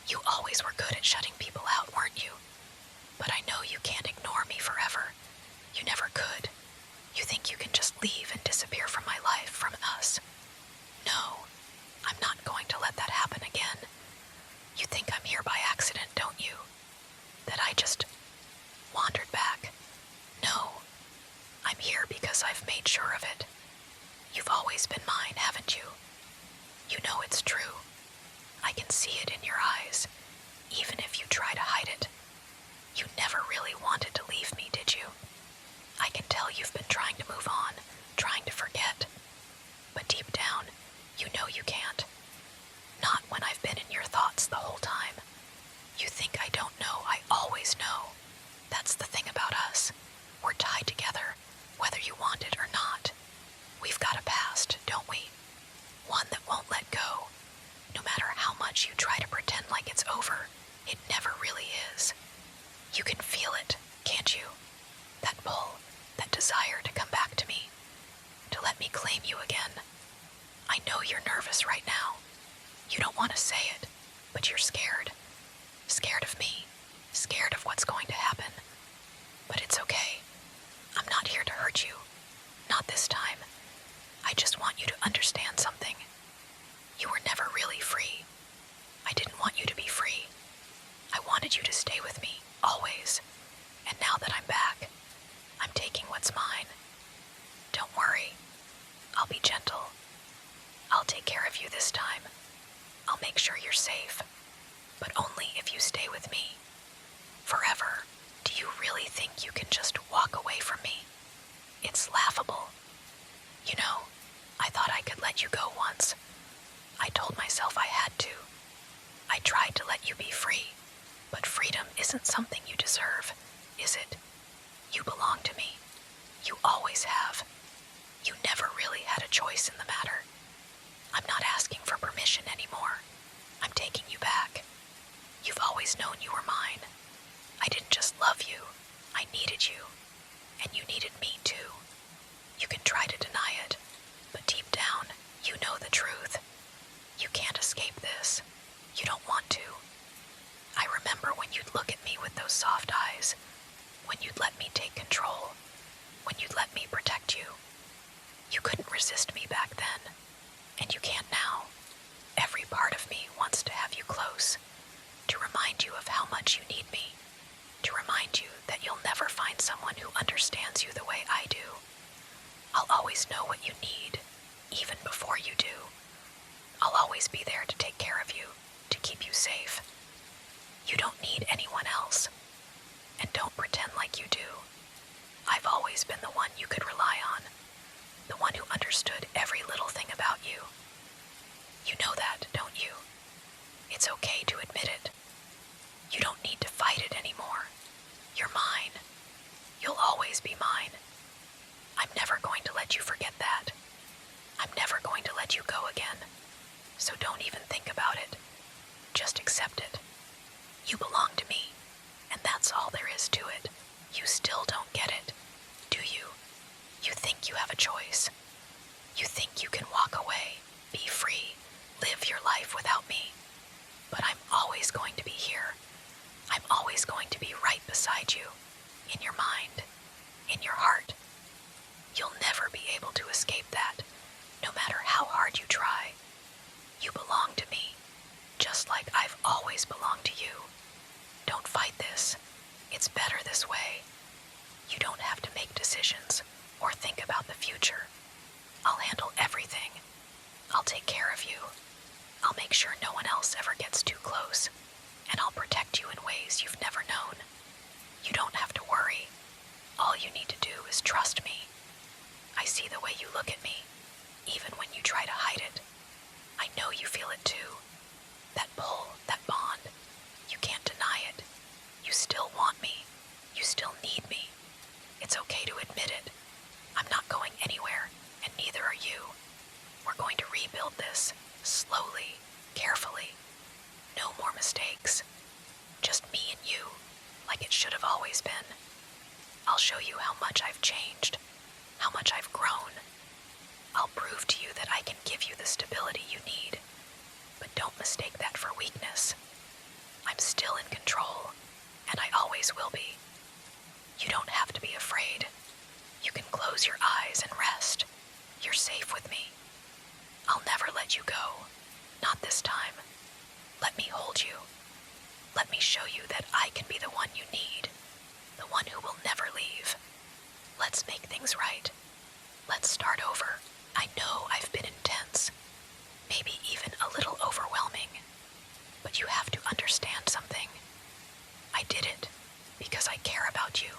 You always were good at shutting people out, weren't you? But I know you can't ignore me forever. You never could. You think you can just leave and disappear from my life, from us. No, I'm not going to let that happen again. You think I'm here by accident, don't you? That I just wandered back. No, I'm here because I've made sure of it. You've always been mine, haven't you? You know it's true. I can see it in your eyes, even if you try to hide it. You never really wanted to leave me, did you? I can tell you've been trying to move on, trying to forget. But deep down, you know you can't. Not when I've been in your thoughts the whole time. You think I don't know, I always know. That's the thing about us. We're tied together, whether you want it or not. We've got a past, don't we? One that won't let go. No matter how much you try to pretend like it's over, it never really is. You can feel it, can't you? That pull, that desire to come back to me, to let me claim you again. I know you're nervous right now. You don't want to say it, but you're scared. Scared of me, scared of what's going to happen. But it's okay. I'm not here to hurt you. Not this time. I just want you to understand something. You were never really free. I didn't want you to be free. I wanted you to stay with me, always. And now that I'm back, I'm taking what's mine. Don't worry. I'll be gentle. I'll take care of you this time. I'll make sure you're safe. But only if you stay with me. Forever. Do you really think you can just walk away from me? It's laughable. You know, I thought I could let you go once. I told myself I had to. I tried to let you be free, but freedom isn't something you deserve, is it? You belong to me. You always have. You never really had a choice in the matter. I'm not asking for permission anymore. I'm taking you back. You've always known you were mine. I didn't just love you. I needed you. And you needed me too. You can try to deny it, but deep down, you know the truth. You can't escape this. You don't want to. I remember when you'd look at me with those soft eyes, when you'd let me take control, when you'd let me protect you. You couldn't resist me back then, and you can't now. Every part of me wants to have you close, to remind you of how much you need me, to remind you that you'll never find someone who understands you the way I do. I'll always know what you need, even before you do. I'll always be there to take care of you, to keep you safe. You don't need anyone else. And don't pretend like you do. I've always been the one you could rely on, the one who understood every little thing about you. You know that, don't you? It's okay to admit it. You don't need to fight it anymore. You're mine. You'll always be mine. I'm never going to let you forget that. I'm never going to let you go again. So don't even think about it. Just accept it. You belong to me, and that's all there is to it. You still don't get it, do you? You think you have a choice. You think you can walk away, be free, live your life without me. But I'm always going to be here. I'm always going to be right beside you, in your mind, in your heart. You'll never be able to escape that, no matter how hard you try. You belong to me, just like I've always belonged to you. Don't fight this. It's better this way. You don't have to make decisions or think about the future. I'll handle everything. I'll take care of you. I'll make sure no one else ever gets too close, and I'll protect you in ways you've never known. You don't have to worry. All you need to do is trust me. I see the way you look at me, even when you try to hide it. I know you feel it too. That pull, that bond. You can't deny it. You still want me. You still need me. It's okay to admit it. I'm not going anywhere, and neither are you. We're going to rebuild this, slowly, carefully. No more mistakes. Just me and you, like it should have always been. I'll show you how much I've changed, how much I've grown. I'll prove to you that I can give you the stability you need, but don't mistake that for weakness. always will be. You don't have to be afraid. You can close your eyes and rest. You're safe with me. I'll never let you go. Not this time. Let me hold you. Let me show you that I can be the one you need. The one who will never leave. Let's make things right. Let's start over. I know I've been intense. Maybe even a little overwhelming. But you have to understand something. I did it because I care about you.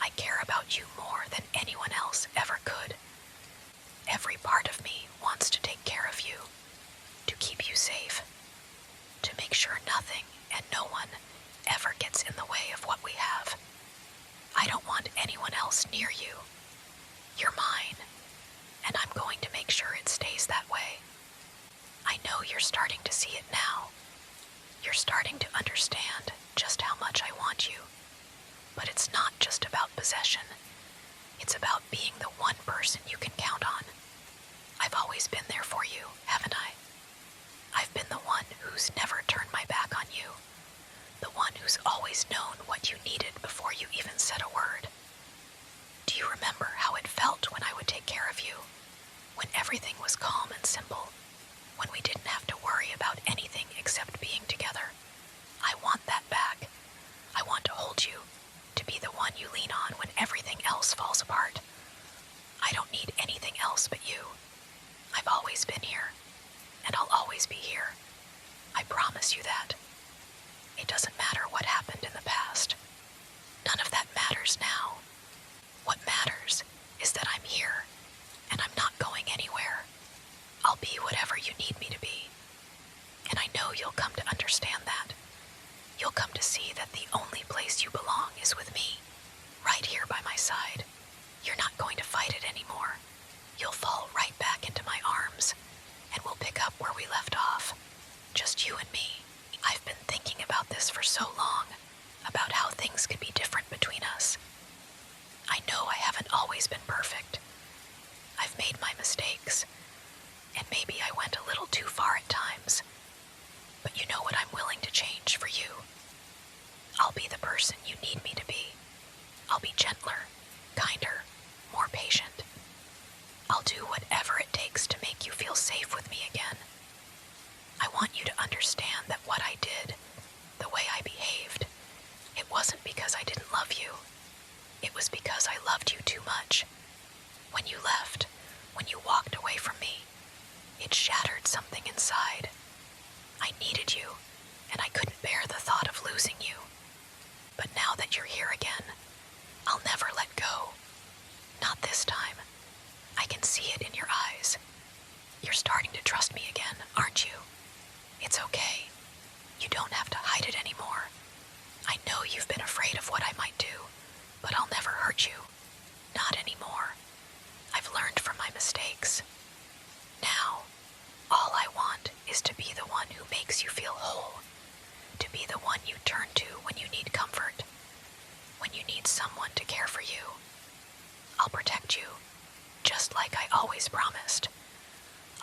I care about you more than anyone else ever could. Every part of me wants to take care of you, to keep you safe, to make sure nothing and no one ever gets in the way of what we have. I don't want anyone else near you. You're mine, and I'm going to make sure it stays that way. I know you're starting to see it now. You're starting to understand just how much I want you. But it's not just about possession. It's about being the one person you can count on. I've always been there for you, haven't I? I've been the one who's never turned my back on you. The one who's always known what you needed before you even said a word. Do you remember how it felt when I would take care of you? When everything was calm and simple? When we didn't have to worry about anything except being together? I want that back. I want to hold you, to be the one you lean on when everything else falls apart. I don't need anything else but you. I've always been here, and I'll always be here. I promise you that. It doesn't matter what happened in the past. None of that matters now. What matters is that I'm here, and I'm not going anywhere. I'll be whatever you need me to be. And I know you'll come to understand that. You'll come to see that the only place you belong is with me, right here by my side. You're not going to fight it anymore. You'll fall right back into my arms, and we'll pick up where we left off. Just you and me. I've been thinking about this for so long, about how things could be different between us. I know I haven't always been perfect. I've made my mistakes, and maybe I went a little too far at times. But you know what I'm willing to change for you. I'll be the person you need me to be. I'll be gentler, kinder, more patient. I'll do whatever it takes to make you feel safe with me again. I want you to understand that what I did, the way I behaved, it wasn't because I didn't love you. It was because I loved you too much. When you left, when you walked away from me, it shattered something inside. I needed you, and I couldn't bear the thought of losing you. But now that you're here again, I'll never let go. Not this time. I can see it in your eyes. You're starting to trust me again, aren't you? It's okay. You don't have to hide it anymore. I know you've been afraid of what I might do, but I'll never hurt you. Not anymore. I've learned from my mistakes. Now, all I want is to be the one who makes you feel whole, to be the one you turn to when you need comfort, when you need someone to care for you. I'll protect you, just like I always promised.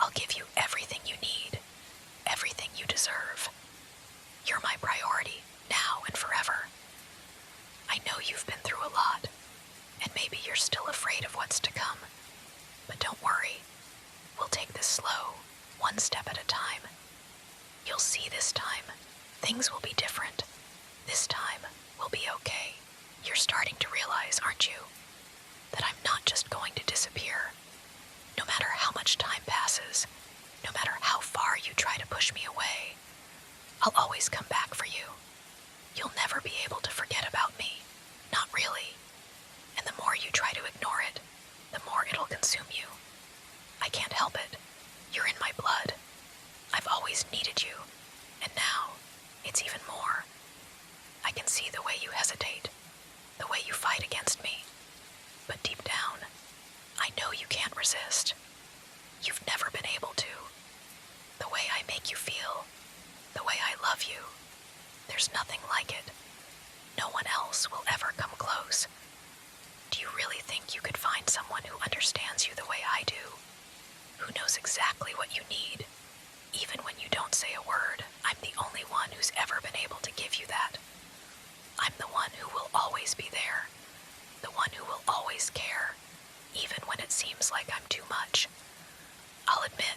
I'll give you everything you need, everything you deserve. You're my priority, now and forever. I know you've been through a lot, and maybe you're still afraid of what's to come. But don't worry. We'll take this slow, one step at a time. You'll see this time. Things will be different. This time, we'll be okay. You're starting to realize, aren't you, that I'm not just going to disappear. No matter how much time passes, no matter how far you try to push me away, I'll always come back for you. You'll never be able to forget about me. Not really. And the more you try to ignore it, the more it'll consume you. I can't help it. You're in my blood. I've always needed you, and now it's even more. I can see the way you hesitate, the way you fight against me. But deep down, I know you can't resist. You've never been able to. The way I make you feel, the way I love you, there's nothing like it. No one else will ever come close. Do you really think you could find someone who understands you the way I do? Who knows exactly what you need? Even when you don't say a word, I'm the only one who's ever been able to give you that. I'm the one who will always be there, the one who will always care, even when it seems like I'm too much. I'll admit,